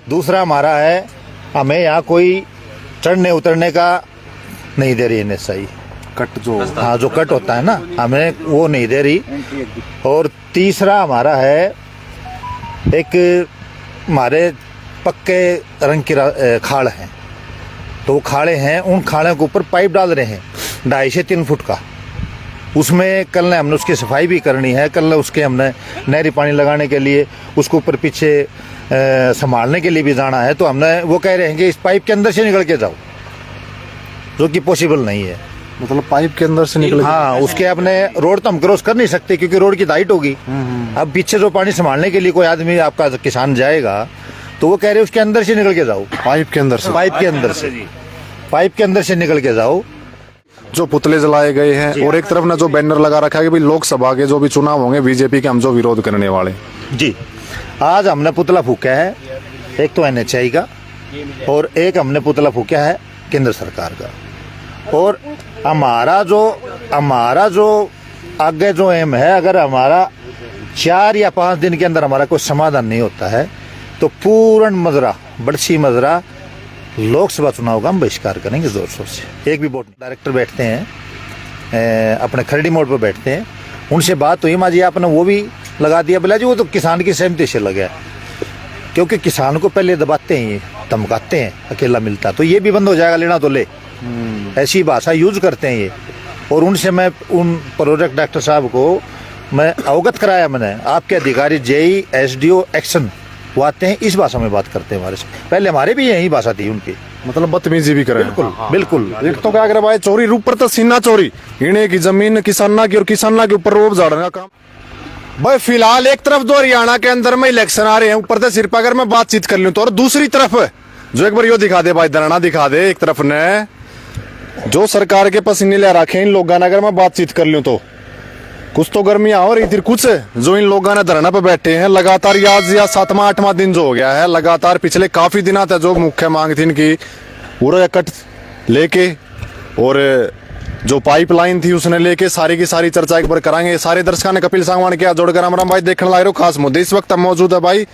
दूसरा हमारा है, हमें यहाँ कोई चढ़ने उतरने का नहीं दे रही एनएचआई। कट जो हाँ, जो कट होता है ना, हमें वो नहीं दे रही। और तीसरा हमारा है, एक हमारे पक्के रंग की खाड़ हैं, तो खाड़े हैं, उन खाड़ों के ऊपर पाइप डाल रहे हैं 2.5 से 3 फुट का। उसमें कल ने हमने उसकी सफाई भी करनी है, कल ने उसके हमने नहरी पानी लगाने के लिए उसको ऊपर पीछे संभालने के लिए भी जाना है। तो हमने वो कह रहे हैं कि इस पाइप के अंदर से निकल के जाओ, जो कि पॉसिबल नहीं है। मतलब पाइप के अंदर से निकले? हाँ, उसके अपने रोड तो हम क्रॉस कर नहीं सकते क्योंकि रोड की हाइट होगी। अब पीछे जो पानी संभालने के लिए कोई आदमी आपका किसान जाएगा, तो वो कह रहे हैं उसके अंदर से निकल के जाओ। पाइप के अंदर से? पाइप के अंदर से, पाइप के अंदर से निकल के जाओ। जो पुतले जलाए गए हैं और एक तरफ ना जो बैनर लगा रखा है कि भाई लोकसभा के जो भी चुनाव होंगे बीजेपी के हम जो विरोध करने वाले। जी, आज हमने पुतला फूका है, एक तो एनएचआई का और एक हमने पुतला फूका है केंद्र सरकार का। और हमारा जो आगे जो एम है, अगर हमारा 4 या 5 दिन के अंदर हमारा कोई समाधान नहीं होता है, तो पूर्ण मजरा बड़सी मजरा लोकसभा चुनाव का हम बहिष्कार करेंगे जोर शोर से। एक भी बोर्ड डायरेक्टर बैठते हैं अपने खरड़ी मोड़ पर बैठते हैं, उनसे बात हुई, माँ जी आपने वो भी लगा दिया। बोला जी वो तो किसान की सहमति से लगा, क्योंकि किसान को पहले दबाते हैं, ये धमकाते हैं, अकेला मिलता तो ये भी बंद हो जाएगा, लेना तो ले, ऐसी भाषा यूज करते हैं ये। और उनसे मैं उन प्रोजेक्ट डॉक्टर साहब को मैं अवगत कराया, मैंने आपके अधिकारी जेई एसडीओ एक्शन वो आते हैं, इस भाषा में बात करते हैं हमारे से। पहले हमारे भी यही भाषा थी उनकी, मतलब बदतमीजी भी करे। बिल्कुल बिल्कुल। एक तो क्या करे भाई, चोरी रूप पर तो सीना चोरी, इन्हें की जमीन किसाना की और किसाना के ऊपर रोब झाड़ने का काम। भाई फिलहाल एक तरफ जो हरियाणा के अंदर में इलेक्शन आ रहे हैं, ऊपर से सिर पर अगर मैं बातचीत कर लूं तो, और दूसरी तरफ जो एक बार यो दिखा दे भाई, धरना दिखा दे। एक तरफ ने जो सरकार के पसीने ले रखे इन लोगों ने, अगर मैं बातचीत कर लूं तो कुछ तो गर्मियां हो रही थी, कुछ जो इन लोगों ने धरना पे बैठे हैं लगातार, आज या 7वां 8वां दिन जो हो गया है लगातार, पिछले काफी दिनों तक जो मुख्य मांग थी इनकी पूरा कट लेके और जो पाइपलाइन थी उसने लेके सारी की सारी चर्चा एक बार कराएंगे। सारे दर्शकों ने कपिल सांगवान के जोड़कर राम भाई देखने लग रहे हो खास मुद्दे। इस वक्त हम मौजूद है भाई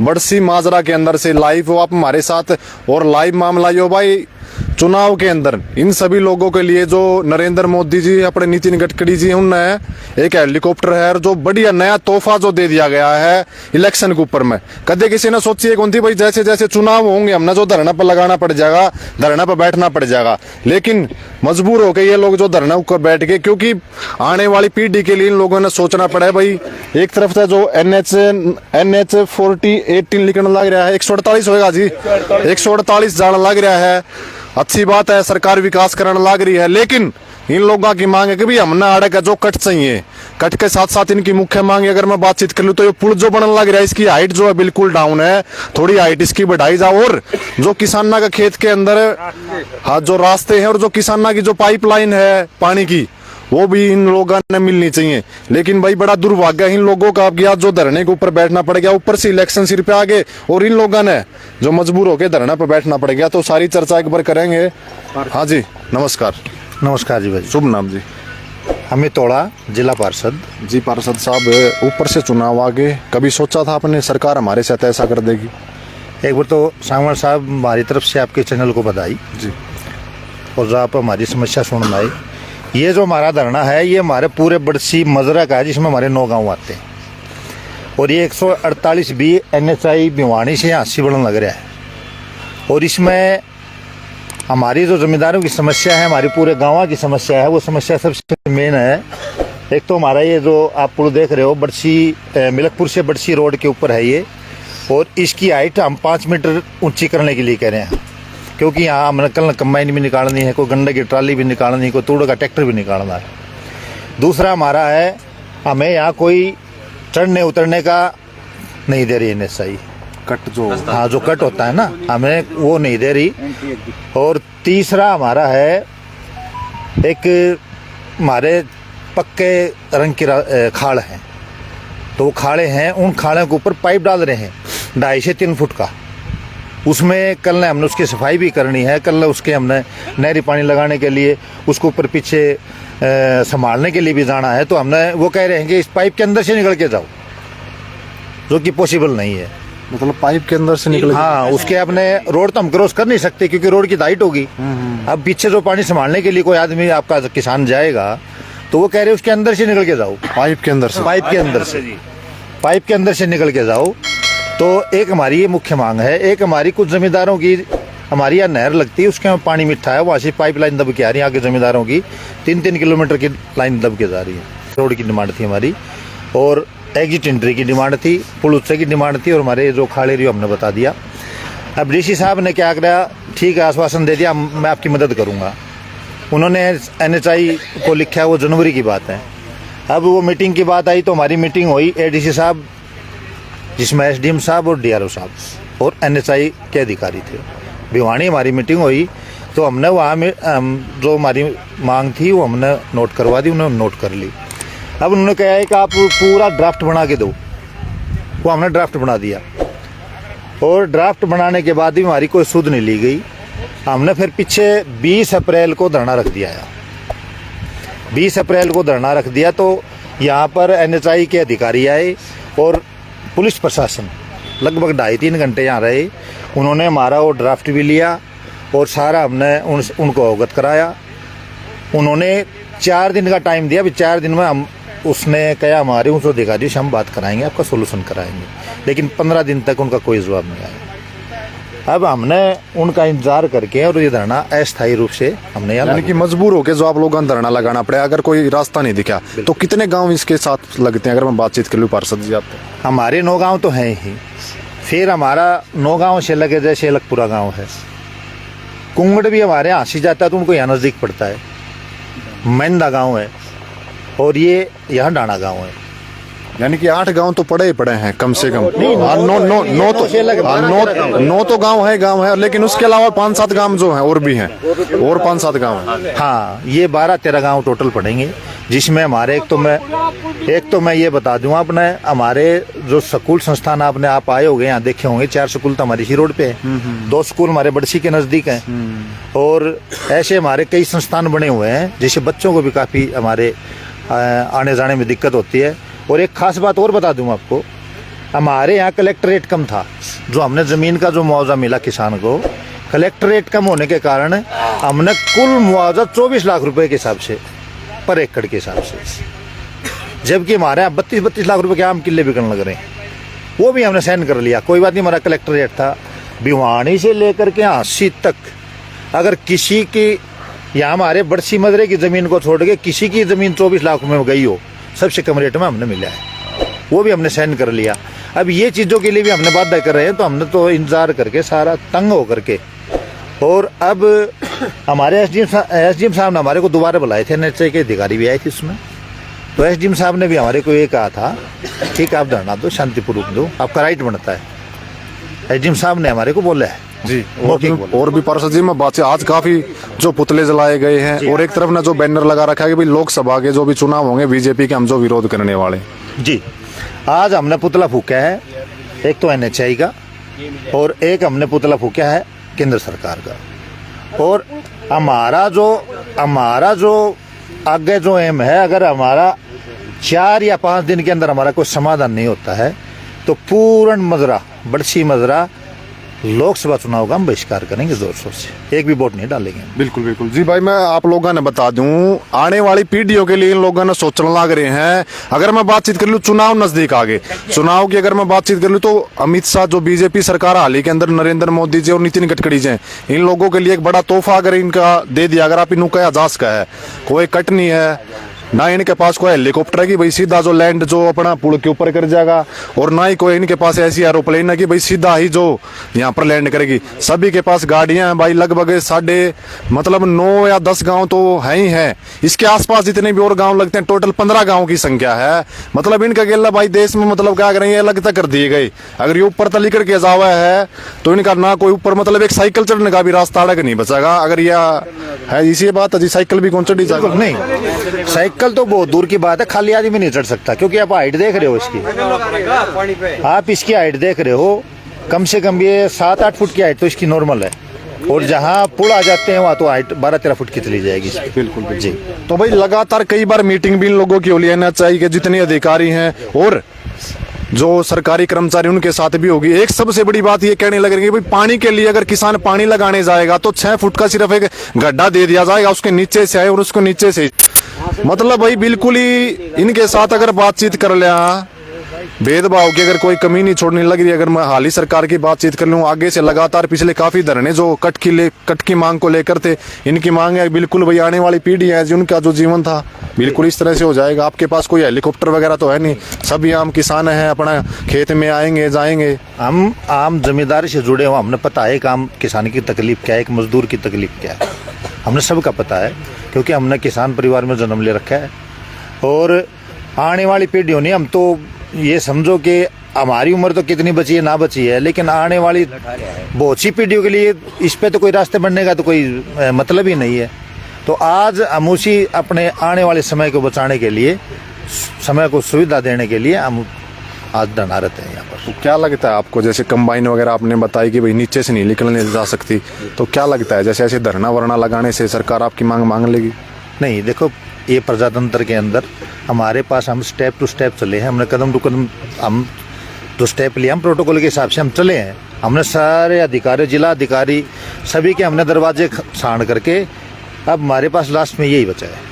बड़सी माजरा के अंदर से, लाइव हो आप हमारे साथ। और लाइव मामला यो भाई चुनाव के अंदर इन सभी लोगों के लिए जो नरेंद्र मोदी जी अपने नितिन गडकरी जी उनने एक हेलीकॉप्टर है और जो बढ़िया नया तोहफा जो दे दिया गया है इलेक्शन के ऊपर में। कदे किसी ने सोची कौन थी भाई, जैसे जैसे चुनाव होंगे हमने जो धरना पर लगाना पड़ जाएगा, धरना पर बैठना पड़ जाएगा, लेकिन मजबूर होकर ये लोग जो धरना ऊपर बैठ गए, क्योंकि आने वाली पीढ़ी के लिए इन लोगों ने सोचना पड़ा है भाई। एक तरफ से जो NH 4018 लिखने लग रहा है, 148 होगा जी, 148 जाने लग रहा है, अच्छी बात है, सरकार विकास करने लग रही है, लेकिन इन लोगों की मांग है कि भाई हमने आड़े का जो कट चाहिए, कट के साथ साथ इनकी मुख्य मांग अगर मैं बातचीत कर लूं तो ये पुल जो बनने लग रहा है इसकी हाइट जो है बिल्कुल डाउन है, थोड़ी हाइट इसकी बढ़ाई जाए। और जो किसाना का खेत के अंदर हाँ जो रास्ते हैं और जो किसाना की जो पाइपलाइन है पानी की, वो भी इन लोगों ने मिलनी चाहिए। लेकिन भाई बड़ा दुर्भाग्य है इन लोगों का, अब आज जो धरने के ऊपर बैठना पड़ गया, ऊपर से इलेक्शन सिर पे आ गए और इन लोगों ने जो मजबूर होकर धरना पर बैठना पड़ गया। तो सारी चर्चा एक बार करेंगे। हाँ जी नमस्कार। नमस्कार जी भाई। शुभ नाम जी? अमित तोड़ा, जिला पार्षद जी। पार्षद साहब ऊपर से चुनाव आ गए, कभी सोचा था आपने सरकार हमारे साथ ऐसा कर देगी? एक बार तो सांगवान साहब हमारी तरफ से आपके चैनल को बधाई जी, और जो आप हमारी समस्या सुन आए। ये जो हमारा धरना है ये हमारे पूरे बड़सी मजरा का है, जिसमें हमारे 9 गांव आते हैं, और ये 148 बी NHI भिवानी से यहाँ 80 बढ़ने लग रहा है। और इसमें हमारी जो जमींदारों की समस्या है, हमारी पूरे गाँव की समस्या है, वो समस्या सबसे मेन है। एक तो हमारा ये जो आप पुल देख रहे हो बड़सी मिलकपुर से बड़सी रोड के ऊपर है ये, और इसकी हाइट हम 5 मीटर ऊंची करने के लिए कह रहे हैं, क्योंकि यहाँ हमने कल कंबाइन भी निकालनी है, कोई गंडे की ट्राली भी निकालनी है, कोई तूड़ का ट्रैक्टर भी निकालना है। दूसरा हमारा है, हमें यहाँ कोई चढ़ने उतरने का नहीं दे रही NHI। कट जो हाँ, जो कट होता है ना, हमें वो नहीं दे रही। और तीसरा हमारा है, एक हमारे पक्के रंग की खाड़ हैं, तो वो खाड़े हैं, उन खाड़ों के ऊपर पाइप डाल रहे हैं 2.5 से 3 फुट का। उसमें कल ने हमने उसकी सफाई भी करनी है, कल ने उसके हमने नहरी पानी लगाने के लिए उसको ऊपर पीछे संभालने के लिए भी जाना है। तो हमने वो कह रहे हैं कि इस पाइप के अंदर से निकल के जाओ, जो कि पॉसिबल नहीं है। मतलब पाइप के अंदर से निकल। हाँ, उसके अपने रोड तो हम क्रॉस कर नहीं सकते क्योंकि रोड की हाइट होगी। अब पीछे जो पानी संभालने के लिए कोई आदमी आपका किसान जाएगा तो वो कह रहे उसके अंदर से निकल के जाओ, पाइप के अंदर से, पाइप के अंदर से, पाइप के अंदर से निकल के जाओ। तो एक हमारी ये मुख्य मांग है। एक हमारी कुछ जमींदारों की, हमारी यहाँ नहर लगती है उसके पानी मिठा है, वहाँ से पाइप लाइन दब के आ रही है। आगे जमींदारों की 3-3 किलोमीटर की लाइन दब के जा रही है। रोड की डिमांड थी हमारी, और एग्जिट एंट्री की डिमांड थी, पुल उत्सव की डिमांड थी, और हमारे जो खाड़े रही हमने बता दिया। अब डीसी साहब ने क्या करा, ठीक है आश्वासन दे दिया मैं आपकी मदद करूँगा। उन्होंने NHI को लिखा है, वो जनवरी की बात है। अब वो मीटिंग की बात आई तो हमारी मीटिंग हुई ADC साहब, जिसमें SDM साहब और DRO साहब और NHI के अधिकारी थे। भिवानी हमारी मीटिंग हुई तो हमने वहाँ में जो हमारी मांग थी वो हमने नोट करवा दी, उन्होंने नोट कर ली। अब उन्होंने कहा है कि आप पूरा ड्राफ्ट बना के दो, वो हमने ड्राफ्ट बना दिया, और ड्राफ्ट बनाने के बाद भी हमारी कोई सुध नहीं ली गई। हमने फिर पीछे 20 अप्रैल को धरना रख दिया है। 20 अप्रैल को धरना रख दिया तो यहाँ पर NHI के अधिकारी आए और पुलिस प्रशासन लगभग 2.5-3 घंटे यहाँ रहे। उन्होंने हमारा वो ड्राफ्ट भी लिया और सारा हमने उनको अवगत कराया। उन्होंने 4 दिन का टाइम दिया, अभी 4 दिन में हम, उसने कहा हमारे उस अधिकारी से हम बात कराएंगे, आपका सोल्यूशन कराएंगे, लेकिन 15 दिन तक उनका कोई जवाब नहीं आया। अब हमने उनका इंतजार करके और ये धरना अस्थायी रूप से हमने यानी कि मजबूर होकर जो आप लोगों को धरना लगाना पड़े, अगर कोई रास्ता नहीं दिखा तो कितने गांव इसके साथ लगते हैं? अगर मैं बातचीत कर लूँ पार्षद जी, आप हमारे 9 गांव तो हैं ही, फिर हमारा 9 गांव से लगे जैसे अलगपुरा गांव है, कुंगड़ भी हमारे यहाँ से जाता है तो उनको यहाँ नज़दीक पड़ता है, मैंदा गांव है, और ये यहाँ डाना गांव है। यानी कि 8 गांव तो पड़े ही पड़े हैं कम से कम। नौ तो गांव है, लेकिन उसके अलावा 5-7 गांव जो हैं और भी हैं, और 5-7 गांव हैं। हाँ, ये 12-13 गांव टोटल पड़ेंगे, जिसमें हमारे एक तो मैं ये बता दूंगा, अपने हमारे जो स्कूल संस्थान आपने आप आए होंगे यहाँ देखे होंगे, 4 स्कूल तो हमारी इसी रोड पे है, 2 स्कूल हमारे बड़सी के नजदीक हैं, और ऐसे हमारे कई संस्थान बने हुए हैं जिससे बच्चों को भी काफी हमारे आने जाने में दिक्कत होती है। और एक खास बात और बता दूं आपको, हमारे यहाँ कलेक्टर रेट कम था, जो हमने ज़मीन का जो मुआवजा मिला किसान को, कलेक्टर रेट कम होने के कारण हमने कुल मुआवजा 24 लाख रुपए के हिसाब से, पर एकड़ के हिसाब से, जबकि हमारे यहाँ 32 लाख रुपए के आम किले बिकने लग रहे हैं, वो भी हमने साइन कर लिया। कोई बात नहीं, हमारा कलेक्टर रेट था भिवानी से लेकर के 80 तक। अगर किसी की यहाँ हमारे बड़सी मदरे की ज़मीन को छोड़ के किसी की ज़मीन 24 लाख में गई हो, सबसे कम रेट में हमने मिला है, वो भी हमने साइन कर लिया। अब ये चीज़ों के लिए भी हमने बात कर रहे हैं, तो हमने तो इंतज़ार करके सारा तंग हो करके, और अब हमारे SDM साहब ने हमारे को दोबारा बुलाए थे, NHI के अधिकारी भी आए थे उसमें, तो SDM साहब ने भी हमारे को ये कहा था ठीक है आप धरना दो, शांतिपूर्वक दो, आपका राइट बनता है। SDM साहब ने हमारे को बोला है जी। और भी पार्षद जी, मैं बात आज काफी जो पुतले जलाए गए हैं, और एक तरफ ना जो बैनर लगा रखा है कि भाई लोकसभा के जो भी चुनाव होंगे बीजेपी के हम जो विरोध करने वाले जी। आज हमने पुतला फूका है, एक तो NHI का, और एक हमने पुतला फूका है केंद्र सरकार का। और हमारा जो आगे जो एम है, अगर हमारा 4 या 5 दिन के अंदर हमारा कोई समाधान नहीं होता है तो पूर्ण मजरा, बड़सी मजरा लोकसभा चुनाव का हम बहिष्कार करेंगे जोर शोर से, एक भी वोट नहीं डालेंगे। बिल्कुल बिल्कुल जी भाई, मैं आप लोगों ने बता दूं, आने वाली पीढ़ियों के लिए इन लोगों ने सोचने लग रहे हैं। अगर मैं बातचीत कर लूं, चुनाव नजदीक आ गए, चुनाव की अगर मैं बातचीत कर लूं तो अमित शाह जो बीजेपी सरकार हाल ही के अंदर नरेंद्र मोदी जी और नितिन गडकरी जी, इन लोगों के लिए एक बड़ा तोहफा अगर इनका दे दिया, अगर आप इनको आजाद का है, कोई कट नहीं है, ना इनके पास कोई हेलीकॉप्टर है कि भाई सीधा जो लैंड जो अपना पुल के ऊपर कर जाएगा, और ना ही कोई इनके पास ऐसी एरोप्लेन है कि भाई सीधा ही जो यहाँ पर लैंड करेगी। सभी के पास गाड़ियां हैं भाई, लगभग 9 या 10 गांव तो है ही है। इसके आसपास जितने भी और गांव लगते हैं, टोटल 15 गांव की संख्या है। मतलब इनका गेला भाई देश में मतलब क्या करेंगे, अलग तक कर दिए गए। अगर ये ऊपर तक लिखकर के जावा है तो इनका ना कोई ऊपर मतलब एक साइकिल चढ़ने का भी रास्ता अलग नहीं बचेगा। अगर यह है इसी बात है जी, साइकिल भी कौन चढ़ी जाएगा? नहीं, साइकिल तो बहुत दूर की बात है, खाली आदमी नहीं चढ़ सकता, क्योंकि आप हाइट देख रहे हो इसकी, आप इसकी हाइट देख रहे हो, कम से कम ये 7-8 फुट की हाइट तो इसकी नॉर्मल है, और जहाँ पुल आ जाते हैं वहाँ तो हाइट 12-13 फुट की चली जाएगी इसकी। बिल्कुल जी। तो भाई लगातार कई बार मीटिंग भी इन लोगों की हो ली है, चाहिए कि जितने अधिकारी हैं, और जो सरकारी कर्मचारी उनके साथ भी होगी। एक सबसे बड़ी बात ये कहने लग रही है भाई पानी के लिए अगर किसान पानी लगाने जाएगा तो 6 फुट का सिर्फ एक गड्ढा दे दिया जाएगा, उसके नीचे से आए और उसको नीचे से, मतलब भाई बिल्कुल ही इनके साथ अगर बातचीत कर लिया, भेदभाव की अगर कोई कमी नहीं छोड़ने लग रही। अगर मैं हाल ही सरकार की बातचीत कर लूँ, आगे से लगातार पिछले काफी धरने जो कट की मांग को लेकर थे, इनकी मांग है बिल्कुल भाई आने वाली पीढ़ी है जिनका जो जीवन था बिल्कुल इस तरह से हो जाएगा। आपके पास कोई हेलीकॉप्टर वगैरह तो है नहीं, सभी आम किसान हैं, अपना खेत में आएंगे जाएंगे। हम आम जमींदारी से जुड़े हुए, हमने पता है एक आम किसान की तकलीफ क्या है, एक मजदूर की तकलीफ क्या है, हमने सबका पता है, क्योंकि हमने किसान परिवार में जन्म ले रखा है। और आने वाली पीढ़ियों ने, हम तो ये समझो कि हमारी उम्र तो कितनी बची है ना बची है, लेकिन आने वाली बहुत सी पीढ़ियों के लिए इस पे तो कोई रास्ते बनने का तो कोई मतलब ही नहीं है। तो आज हम उसी अपने आने वाले समय को बचाने के लिए, समय को सुविधा देने के लिए हम आज धरना रहते हैं यहाँ पर। तो क्या लगता है आपको, जैसे कंबाइन वगैरह आपने बताई कि भाई नीचे से नहीं निकलने जा सकती, तो क्या लगता है जैसे ऐसे धरना वरना लगाने से सरकार आपकी मांग लेगी? नहीं, देखो ये प्रजातंत्र के अंदर हमारे पास हम स्टेप टू स्टेप चले हैं, हमने कदम टू कदम हम जो स्टेप लिए, हम प्रोटोकॉल के हिसाब से हम चले हैं। हमने सारे अधिकारी, जिला अधिकारी सभी के हमने दरवाजे छान करके, अब हमारे पास लास्ट में यही बचा है।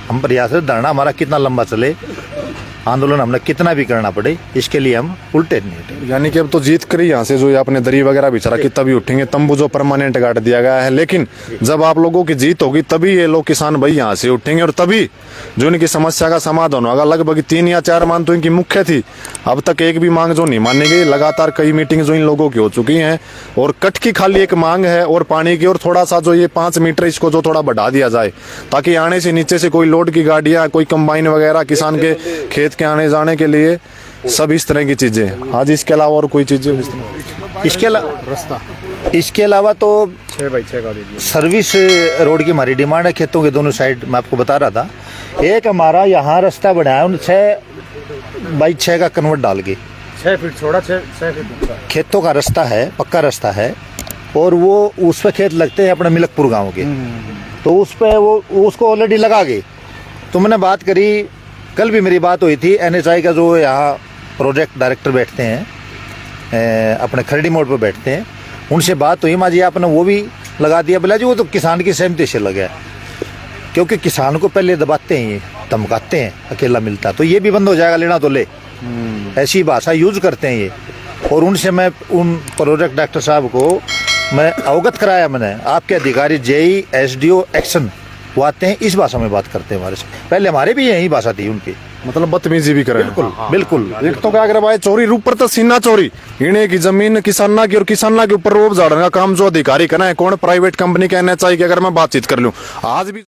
हम प्रयास धरना हमारा कितना लंबा चले, आंदोलन हमने कितना भी करना पड़े, इसके लिए हम उल्टे नहीं उठे। यानी कि अब तो जीत कर ही यहाँ से जो ये आपने दरी वगैरह बिछा रखी तभी उठेंगे, तंबू जो परमानेंट गाड़ दिया गया है, लेकिन जब आप लोगों की जीत होगी तभी ये लोग किसान भाई यहाँ से उठेंगे और तभी जो इनकी समस्या का समाधान होगा। लगभग 3 या 4 मांग तो इनकी मुख्य थी, अब तक एक भी मांग जो नहीं मानी गई। लगातार कई मीटिंग जो इन लोगों की हो चुकी हैं और कट की खाली एक मांग है और पानी की, और थोड़ा सा जो ये 5 मीटर इसको जो थोड़ा बढ़ा दिया जाए ताकि आने से नीचे से कोई लोड की गाड़ियां, कोई कंबाइन वगैरह किसान के खेत के आने जाने के लिए सब इस तरह की चीजें। आज इसके अलावा और कोई चीजें इसके अलावा तो 6x6 का सर्विस रोड की हमारी डिमांड है, खेतों के दोनों साइड। मैं आपको बता रहा था, एक हमारा यहाँ रास्ता बनाया 6x6 का कन्वर्ट डाल के, 6 फीट छोड़ा, 6 फीट खेतों का रास्ता है, पक्का रास्ता है, और वो उस पर खेत लगते हैं अपने मिलकपुर गांव के, तो उस पर वो उसको ऑलरेडी लगा गए। तो मैंने बात करी, कल भी मेरी बात हुई थी, NHI का जो यहाँ प्रोजेक्ट डायरेक्टर बैठते हैं, अपने खरड़ी मोड़ पर बैठते हैं, उनसे बात हुई, माँ जी आपने वो भी लगा दिया। बोला जी वो तो किसान की सहमति से लगा है, क्योंकि किसान को पहले दबाते हैं, ये धमकाते हैं, अकेला मिलता तो ये भी बंद हो जाएगा, लेना तो ले, ऐसी भाषा यूज करते हैं ये। और उनसे मैं, उन प्रोजेक्ट डायरेक्टर साहब को मैं अवगत कराया, मैंने आपके अधिकारी JE SDO एक्शन वो आते हैं, इस भाषा में बात करते हैं हमारे से, पहले हमारे भी यही भाषा थी उनकी, मतलब बदतमीजी भी करे। बिल्कुल। एक तो क्या करे भाई, चोरी ऊपर तो सीना चोरी, इन्हें की जमीन किसाना की और किसाना के ऊपर रोब झाड़ने का काम जो अधिकारी करना है, कौन प्राइवेट कंपनी के NHI की अगर मैं बातचीत कर लूं आज भी